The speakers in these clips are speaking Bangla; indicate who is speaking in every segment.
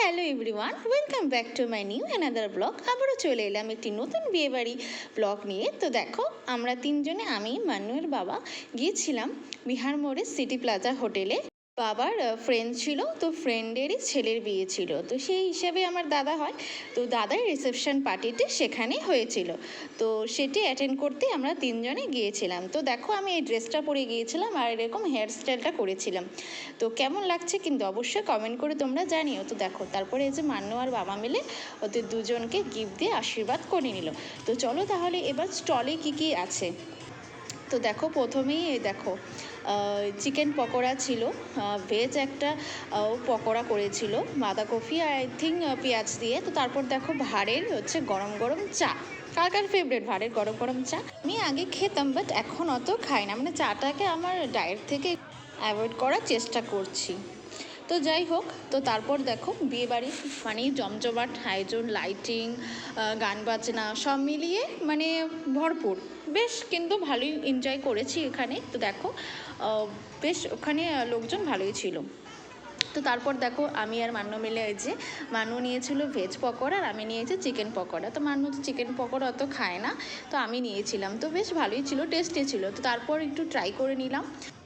Speaker 1: Hello everyone, welcome back to my new another blog. আবারও চলে এলাম একটি নতুন বিয়েবাড়ি ব্লগ নিয়ে। তো দেখো, আমরা তিনজনে, আমি, মান্নুয়ের বাবা, গিয়েছিলাম বিহার মোড়ে সিটি প্লাজা হোটেলে। বাবার ফ্রেন্ড ছিল, তো ফ্রেন্ডেরই ছেলের বিয়ে ছিল, তো সেই হিসাবে আমার দাদা হয়। তো দাদার রিসেপশন পার্টিতে সেখানে হয়েছিল, তো সেটি অ্যাটেন্ড করতে আমরা তিনজনে গিয়েছিলাম। তো দেখো, আমি এই ড্রেসটা পরে গিয়েছিলাম আর এরকম হেয়ার স্টাইলটা করেছিলাম। তো কেমন লাগছে কিন্তু অবশ্যই কমেন্ট করে তোমরা জানিও। তো দেখো, তারপরে এই যে মান্নু আর বাবা মিলে ওদের দুজনকে গিফট দিয়ে আশীর্বাদ করে নিল। তো চলো তাহলে এবার স্টলে কী কী আছে। তো দেখো, প্রথমেই দেখো চিকেন পকোড়া ছিল, ভেজ একটা পকোড়া করেছিল, বাঁধাকপি আর আই থিঙ্ক পেঁয়াজ দিয়ে। তো তারপর দেখো, ভাঁড়ের হচ্ছে গরম গরম চা। কার কার ফেভারিট ভাঁড়ের গরম গরম চা? আমি আগে খেতাম, বাট এখন অত খাই না, মানে চাটাকে আমার ডায়েট থেকে অ্যাভয়েড করার চেষ্টা করছি। তো যাই হোক, তো তারপর দেখো বিয়েবাড়ি মানে জমজমাট আয়োজন, লাইটিং, গান বাজনা সব মিলিয়ে মানে ভরপুর। বেশ কিন্তু ভালোই এনজয় করেছি এখানে। তো দেখো, বেশ ওখানে লোকজন ভালোই ছিল। তো তারপর দেখো, আমি আর মান্নু মিলে, এই যে মান্নু নিয়েছিল ভেজ পকোড়া আর আমি নিয়েছি চিকেন পকোড়া। তো মান্নু তো চিকেন পকোড়া অত খায় না, তো আমি নিয়েছিলাম। তো বেশ ভালোই ছিল, টেস্টি ছিল। তো তারপর একটু ট্রাই করে নিলাম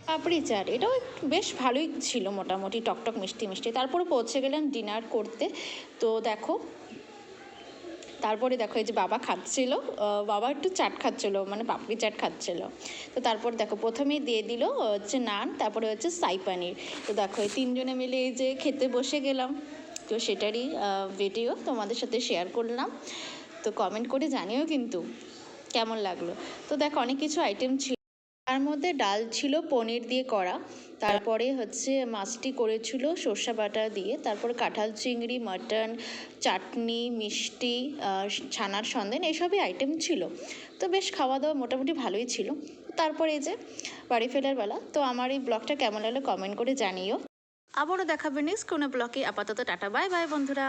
Speaker 1: পাপড়ি চাট, এটাও বেশ ভালোই ছিল, মোটামুটি টকটক মিষ্টি মিষ্টি। তারপরে পৌঁছে গেলাম ডিনার করতে। তো দেখো, তারপরে দেখো এই যে বাবা খাচ্ছিল, বাবা একটু চাট খাচ্ছিলো, মানে পাপড়ি চাট খাচ্ছিল। তো তারপর দেখো, প্রথমেই দিয়ে দিল হচ্ছে নান, তারপরে হচ্ছে সাই পানির। তো দেখো, এই তিনজনে মিলে এই যে খেতে বসে গেলাম। তো সেটারই ভিডিও তোমাদের সাথে শেয়ার করলাম। তো কমেন্ট করে জানিও কিন্তু কেমন লাগলো। তো দেখো, অনেক কিছু আইটেম ছিল, তার মধ্যে ডাল ছিল পনির দিয়ে করা, তারপরে হচ্ছে মাছটি করেছিল সর্ষে বাটা দিয়ে, তারপর কাঁঠাল চিংড়ি, মাটন, চাটনি, মিষ্টি, ছানার সন্দেন, এসবই আইটেম ছিল। তো বেশ খাওয়া দাওয়া মোটামুটি ভালোই ছিল। তারপরে এই যে বাড়ি ফেরার বেলা। তো আমার এই ব্লগটা কেমন লাগলো কমেন্ট করে জানিও। আবারও দেখাবে নেক্সট কোনো ব্লগে। আপাতত টাটা, বাই বাই বন্ধুরা।